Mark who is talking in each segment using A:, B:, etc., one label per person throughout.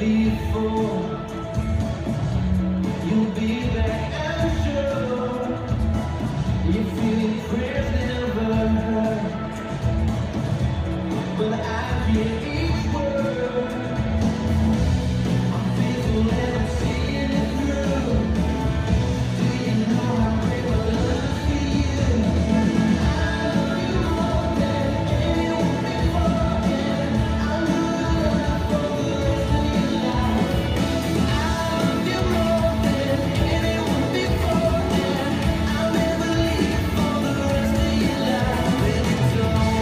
A: before. You'll be back, I'm sure. You feel prayers never hurt, but I hear each word. I'm faithful and I'm seeing it through. Do you know how great my love for you? I love you more than anyone before, and I'm gonna for the rest of your life. I love you more than anyone before, and I'll never leave for the rest of your life. Baby, don't know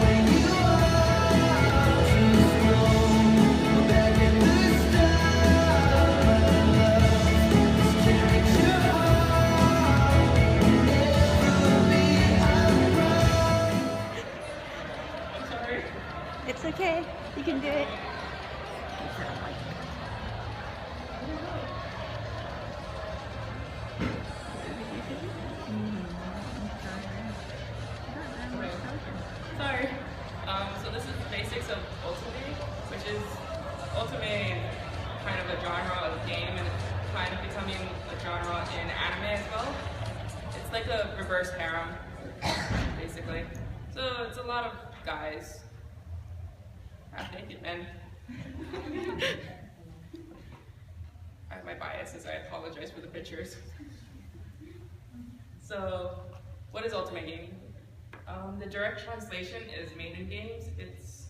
A: where you are, just know back at the start, my love has carried your heart, never be unproud. Sorry.
B: It's okay. You can do it.
C: Sorry. So this is the basics of Ultimate, which is Ultimate kind of a genre of game and it's kind of becoming a genre in anime as well. It's like a reverse harem, basically. So it's a lot of guys, half naked men. I have my biases, I apologize for the pictures. So, what is Ultimate Game? The direct translation is maiden games. It's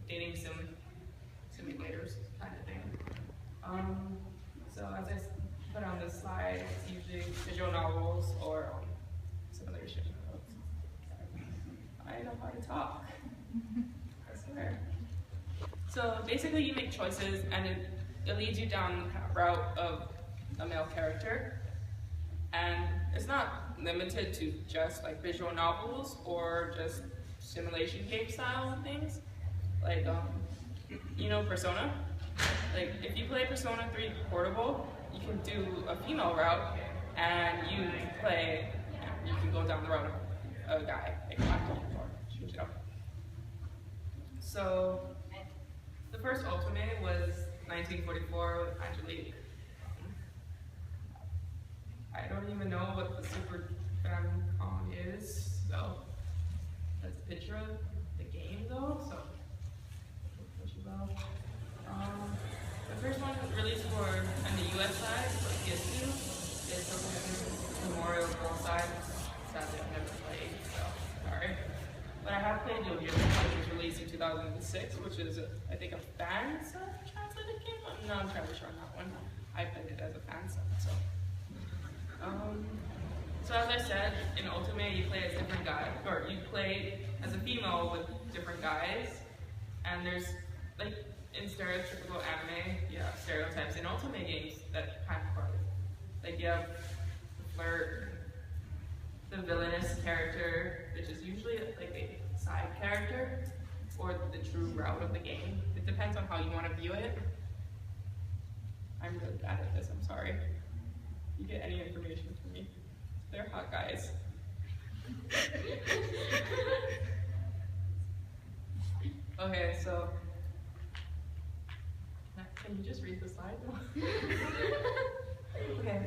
C: dating simulators kind of thing. So as I put on this slide, it's usually visual novels or simulation. I know how to talk. I swear. So basically you make choices and it leads you down the route of a male character. And it's not limited to just like visual novels or just simulation game style things. Like, you know Persona? Like, if you play Persona 3 Portable, you can do a female route and you can go down the road of a guy, like or change it up. So, the first Ultimate was 1944 with Angelique. I don't even know what the Super Famicom is, so that's a picture of the game though, so the first one was released on the US side, for PS2, is the Memorial Girl side. Sadly I've never played, so sorry. But I have played Yo-Yo, which was released in 2006, which is I think a fan translated game. I'm not entirely sure on that one. I played it as a fan sub, so. So as I said, in Ultimate you play as different guys, or you play as a female with different guys, and there's, like, in stereotypical anime, you have stereotypes in Ultimate games that kind of part. Like you have the flirt, the villainous character, which is usually like a side character, or the true route of the game. It depends on how you want to view it. I'm really bad at this, I'm sorry. You get any information from me. They're hot guys. Okay, so can you just read the slide? Okay.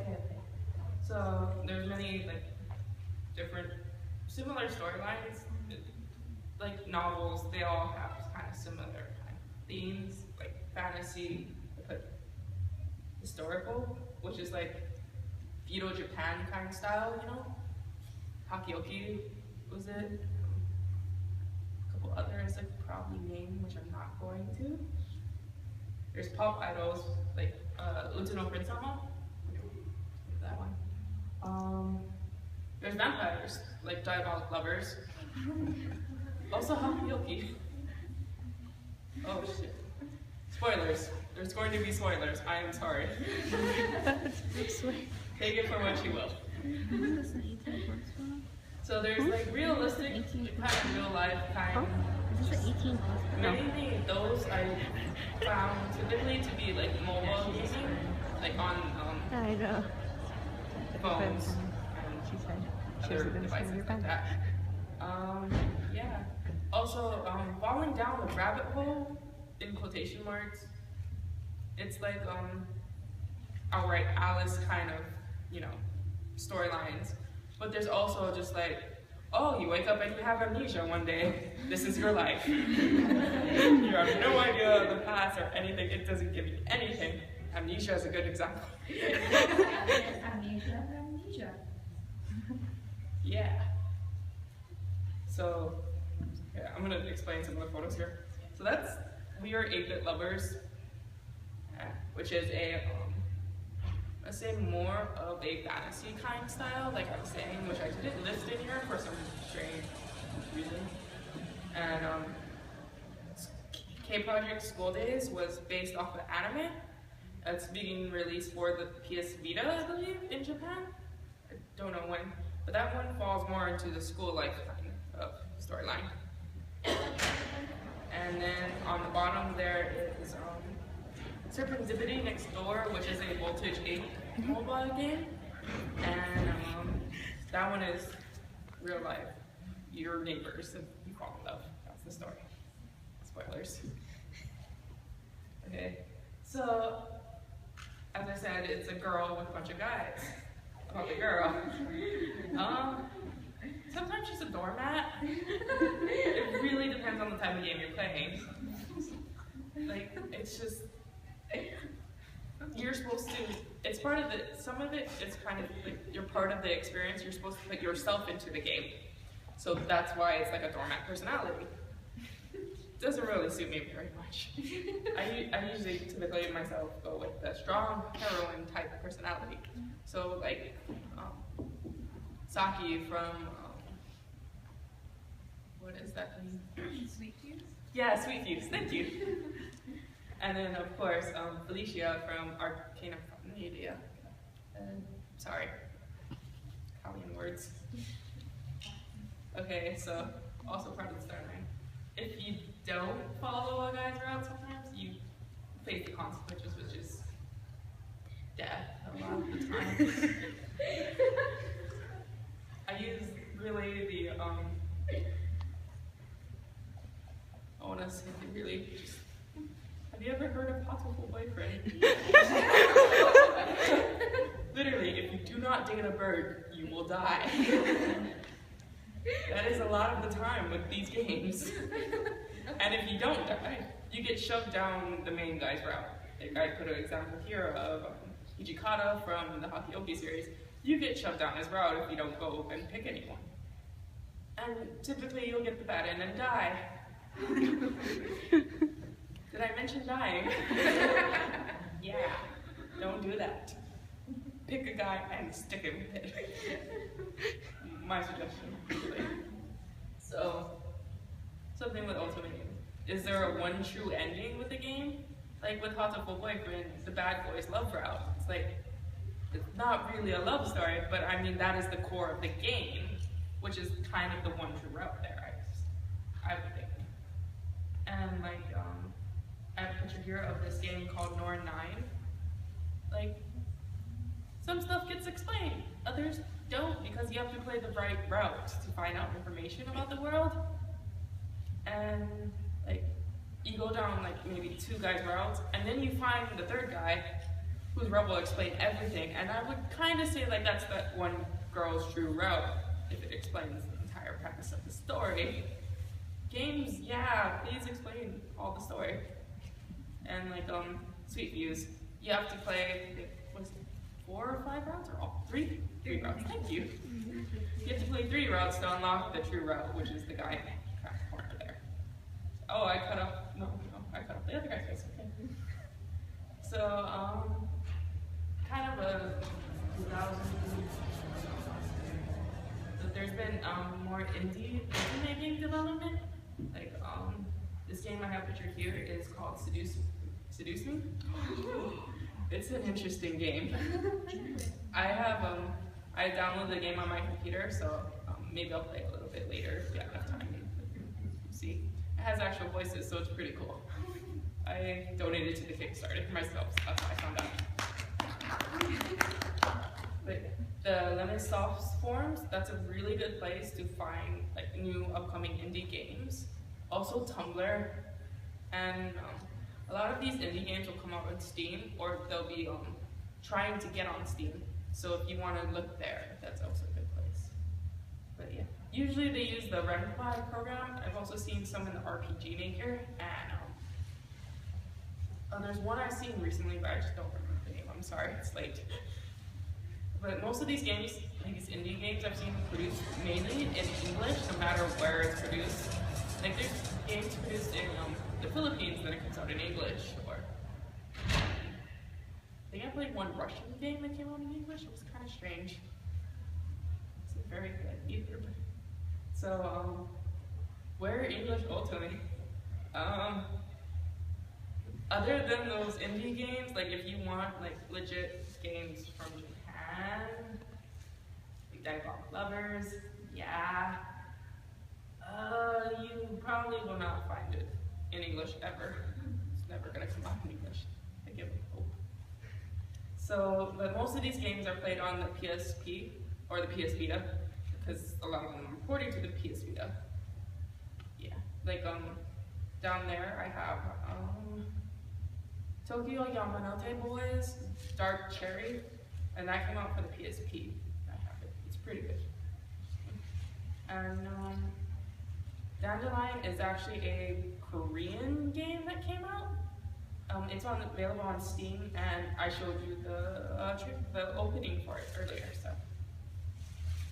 C: So there's many like different similar storylines. Like novels, they all have kind of similar kind of themes, like fantasy, but historical, which is like feudal Japan kind of style, you know? Hakioki was it? A couple others I could probably name, which I'm not going to. There's pop idols, like Utano Prince-sama, that one. There's vampires, like Diabolic Lovers. Also Hakioki. Oh shit. Spoilers. There's going to be spoilers, I am sorry. Take it for what you will. So there's like realistic, kind of real life kind.
B: Is this an 18 plus?
C: Mainly those I found typically to be like mobile gaming, like on
B: I know.
C: phones
B: She said she
C: and
B: was
C: other
B: going to
C: devices
B: your
C: like
B: pen.
C: that. Yeah. Also, falling down the rabbit hole, in quotation quotation marks. It's like outright Alice kind of, you know, storylines. But there's also just like, oh, you wake up and you have amnesia one day. This is your life. You have no idea of the past or anything. It doesn't give you anything. Amnesia is a good example.
D: Amnesia.
C: Yeah. So, yeah, I'm gonna explain some of the photos here. So that's We Are 8-Bit Lovers, which is a, let's say more of a fantasy kind style, like I was saying, which I didn't list in here for some strange reason. And K-Project School Days was based off of anime. It's being released for the PS Vita, I believe, in Japan. I don't know when, but that one falls more into the school life kind of storyline. And then on the bottom there is Serendipity Next Door, which is a Voltage 8 mobile game. And that one is real life. Your neighbors, if you fall in love. That's the story. Spoilers. Okay, so as I said, it's a girl with a bunch of guys. Called the girl. Sometimes she's a doormat. It really depends on the type of game you're playing. Like, it's just, you're supposed to, it's part of the, some of it is kind of like, you're part of the experience, you're supposed to put yourself into the game. So that's why it's like a doormat personality. Doesn't really suit me very much. I usually typically myself go with the strong heroine type of personality. So like Saki from what is that name?
D: Sweet Fuse?
C: Yeah, Sweet Fuse. Thank you. And then of course Felicia from Arcana Media. Sorry, Italian words. Okay, so also part of the storyline. If you don't follow a guy's route sometimes, you face the consequences, which is death a lot of the time. I use really the, I want to say really, have you ever heard of Possible Boyfriend? Literally, if you do not date a bird, you will die. That is a lot of the time with these games. And if you don't die, you get shoved down the main guy's route. Like I put an example here of Hijikata from the Hakioki series. You get shoved down his route if you don't go and pick anyone. And typically you'll get the bad end and die. Did I mention dying? Yeah, don't do that. Pick a guy and stick him with it. My suggestion. So, something with Ultimate Game. Is there a one true ending with the game? Like with Hatoful Boyfriend, the bad boys love route. It's like, it's not really a love story, but I mean that is the core of the game, which is kind of the one true route there, I would think. And like, I have a picture here of this game called Norn 9. Like, some stuff gets explained, others don't, because you have to play the right route to find out information about the world. And like, you go down like maybe 2 guys' routes, and then you find the 3rd guy whose route will explain everything. And I would kind of say like that's that one girl's true route, if it explains the entire premise of the story. Games, yeah, please explain all the story. And like Sweet Fuse, you have to play, what is it, 4 or 5 routes, or all 3? 3 routes, thank you. You have to play 3 routes to unlock the true route, which is the guy over there. Oh, I cut off, no, I cut off the other guy's face, okay. So, kind of a 2000, but there's been more indie making development. Like, this game I have pictured here is called Seduce Me. It's an interesting game. I downloaded the game on my computer, so maybe I'll play a little bit later if we have enough time. See, it has actual voices, so it's pretty cool. I donated to the Kickstarter myself, so that's how I found out. But the Lemon Soft forums, that's a really good place to find like new upcoming indie games. Also Tumblr, and A lot of these indie games will come out on Steam, or they'll be trying to get on Steam. So if you want to look there, that's also a good place. But yeah, usually they use the Ren'Py program. I've also seen some in the RPG Maker, and there's one I've seen recently, but I just don't remember the name. I'm sorry, it's late. But most of these games, these indie games I've seen produced mainly in English, no matter where it's produced. Like there's games produced in the Philippines, then it comes out in English, or I think I played one Russian game that came out in English. It was kind of strange. It wasn't very good either. So, where English ultimately? Other than those indie games, like if you want like legit games from Japan, like Diabolic Lovers, yeah. You probably will not find it in English ever. It's never gonna come out in English. I give it hope. So, but most of these games are played on the PSP or the PS Vita, because a lot of them are porting to the PS Vita. Yeah, like down there I have Tokyo Yamanote Boys, Dark Cherry, and that came out for the PSP. I have it. It's pretty good. And Dandelion is actually a Korean game that came out. It's available on Steam, and I showed you the opening for it earlier, so you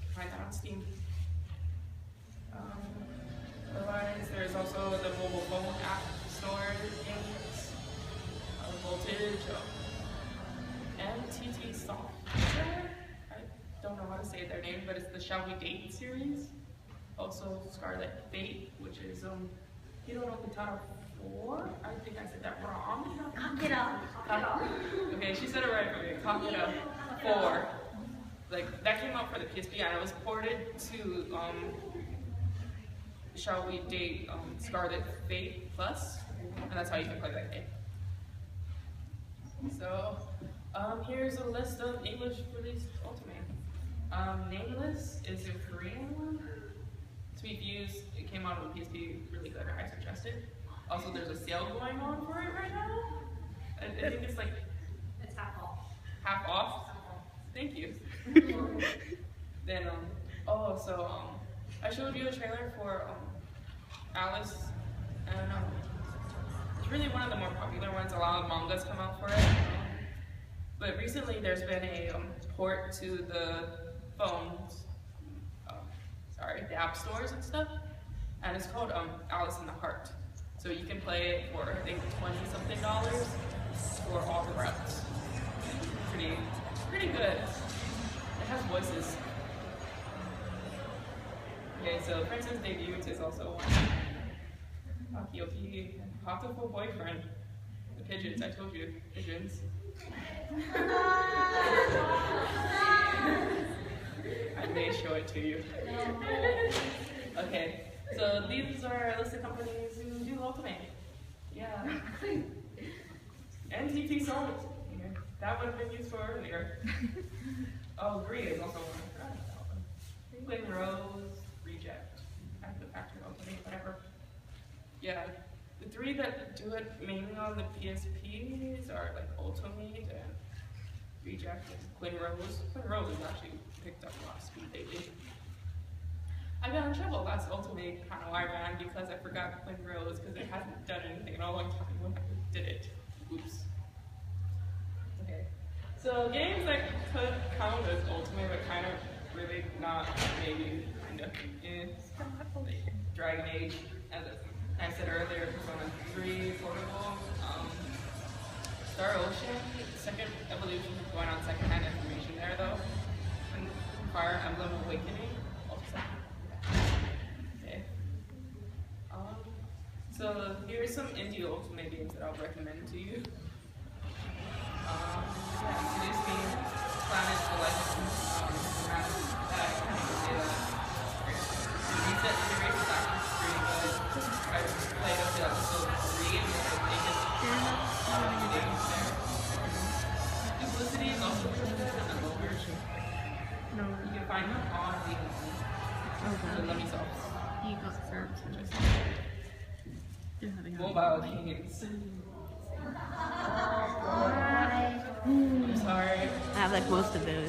C: can find that on Steam. Otherwise, there's also the mobile phone app store games, Voltage, NTT Software. I don't know how to say their name, but it's the Shall We Date series. Also Scarlet Fate, which is Hiro no Kitaro 4. I think I said that wrong. Okay, she said it right for me. Kakira 4. Like that came out for the PSP, and it was ported to Shall We Date Scarlet Fate Plus, and that's how you can play that game. So here's a list of English released Ultimate. Nameless is a Korean one. Sweet Views, it came out on PSP, really good, I suggest it. Also, there's a sale going on for it right now. I think it's like...
D: It's half off.
C: Half off? Thank you. Then, I showed you a trailer for Alice, and it's really one of the more popular ones. A lot of mangas come out for it. But recently there's been a port to the phones, the app stores and stuff, and it's called Alice in the Heart. So you can play it for I think $20-something for all the routes. Pretty good. It has voices. Okay, so Princess Debuts is also one. Akioki, Hatoful Boyfriend. The pigeons, I told you, pigeons. I may show it to you. Okay, so these are a list of companies who do Ultimate. Yeah. NTT Solid. Yeah. That would have been used for earlier. Oh, Gree is also one. I forgot about that one. Quinn Rose, Reject. I have the factory Ultimate, whatever. Yeah. The three that do it mainly on the PSPs are like Ultimate and Reject and Quinn Rose. Quinn Rose has actually picked up a lot of speed lately. I got in trouble last Ultimate kind of why I ran because I forgot Quinn Rose because it hasn't done anything in a long time when I did it. Oops. Okay. So games that could count as Ultimate but kind of really not, maybe, kind of. Dragon Age, as I said earlier, Persona 3 Portable, Star Ocean, Second Evolution, going on secondhand information there though, and Fire Emblem Awakening, also second. Okay. So here's some indie Ultimate games that I'll recommend to you. Introduce me Planet the Legend, I can't even say that. Reset series is actually pretty good. I played up to episode 3 and I think it's games there. Duplicity is also pretty good and the lower.
B: No.
C: You can find them on the Lummy Soft.
B: You got served. They're having
C: Mobile games.
B: like most of those.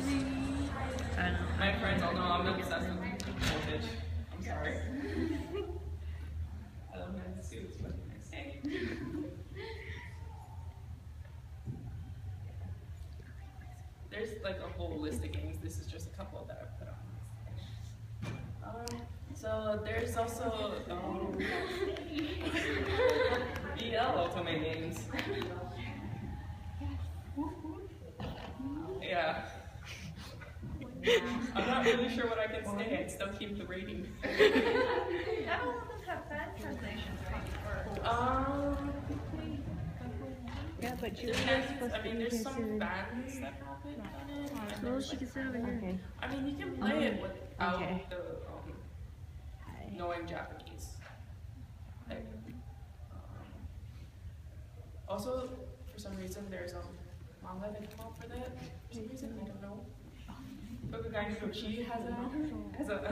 B: I don't know.
C: My friends all know I'm obsessed with voltage. I'm sorry. I love my suits, what can I say? There's like a whole list of games. This is just a couple that I've put on. So there's also BL Ultimate games. Yeah. I'm not really sure what I can say. I'd still keep the rating.
D: Not all of them have fan translations.
B: Yeah, but you
C: I mean, there's some fans that have it on it.
B: Well, she can sit over here. Okay.
C: I mean, you can play it without
B: Okay.
C: the knowing Japanese. Like, also, for some reason, there's manga that came out for that. For some reason, I don't know. Tokugai no Chi has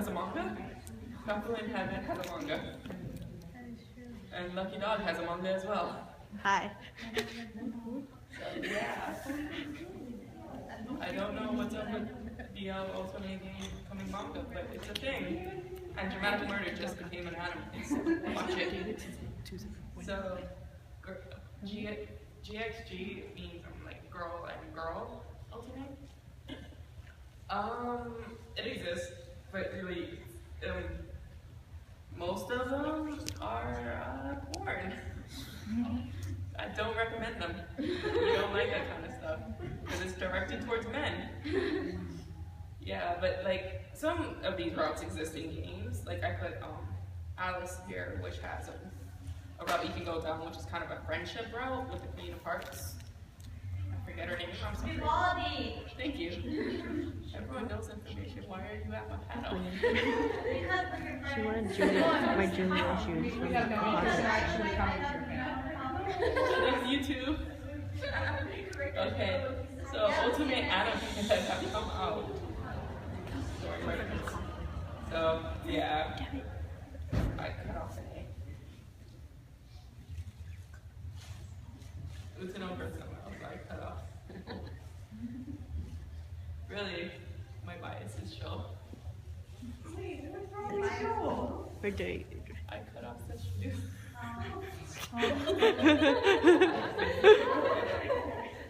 C: a manga. Kaplan has a manga. And Lucky Dog has a manga as well.
B: Hi.
C: So yeah. I don't know what's up with BL Ultimate Game coming manga, but it's a thing. And Dramatic Murder just became an anime, so watch it. So, GXG means like girl and girl ultimate. It exists, but really, most of them are porn. I don't recommend them. You don't like that kind of stuff because it's directed towards men. Yeah, but like some of these routes exist in games. Like I put Alice here, which has a route you can go down, which is kind of a friendship route with the Queen of Hearts. I forget her name. I'm sorry. Thank you. Everyone knows information. Why are you at my panel?
B: She wanted my Julia shoes from the closet.
C: Thanks, you too. Okay, so Ultimate Anime have come out. So, yeah. I cut off an A. Utano Persona, I cut off. Really, my biases show.
B: We're doing.
C: I cut off such shoes.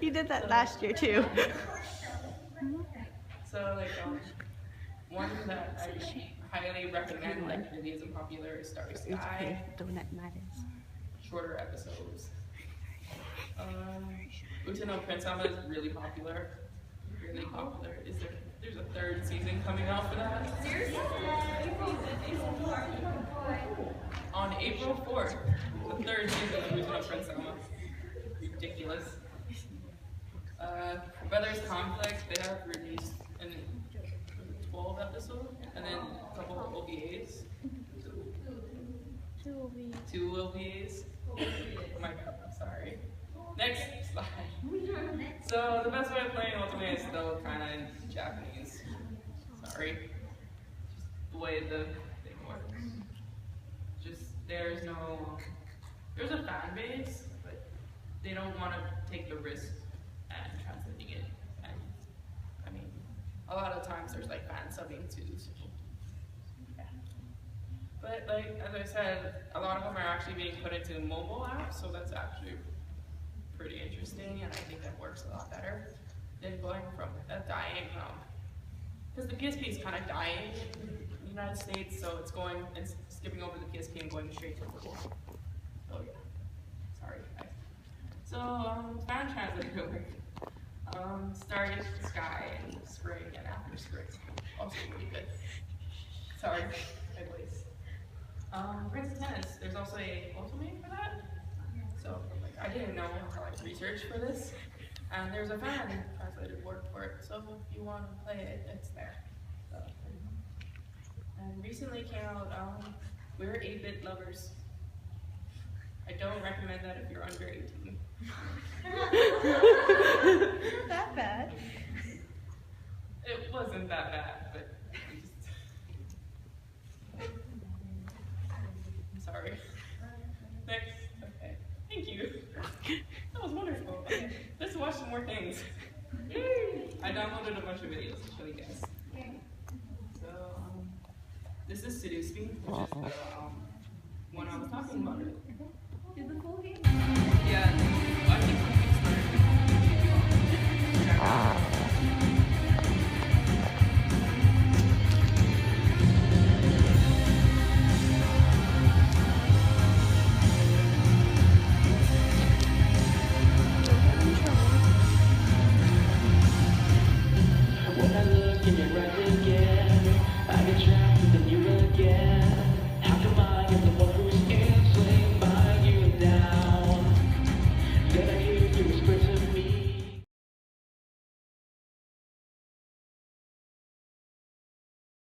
B: You did that last year too.
C: So like one that I highly recommend, like really isn't popular, is Starry Sky.
B: Donut matters.
C: Shorter episodes. Utano Prince-sama is really popular. Really popular. There's a third season coming out for that? On April 4th, the third season of Utano Prince-sama. Ridiculous. Brothers Conflict, they have released 12 episodes, and then a couple of OVAs. Two OVAs. Oh my god, I'm sorry. Next slide. So the best way of playing Ultimate is still kind of in Japanese. Sorry. Just the way the thing works. Just there's a fan base, but they don't want to take the risk and translating it. And I mean, a lot of times there's like fan subbing too. So, yeah. But like as I said, a lot of them are actually being put into mobile apps, so that's actually pretty interesting, and I think that works a lot better than going from a dying, because the PSP is kind of dying in the United States, so it's going and skipping over the PSP and going straight to mobile. So yeah, sorry guys. So fan translator, Starry Sky and Spring and After Spring, also really good. Sorry, my voice. Prince of Tennis, there's also a Ultimate for that. So like I didn't know how to research for this, and there's a fan translated word for it. So if you want to play it, it's there. So, and recently came out, We're 8-Bit Lovers. I don't recommend that if you're under 18.
D: Not that bad.
C: It wasn't that bad, but I'm sorry. Next. Okay. Thank you. That was wonderful. Okay. Let's watch some more things. Yay! I downloaded a bunch of videos to show you guys. So, this is Seduce Me, which is the one I was talking about earlier.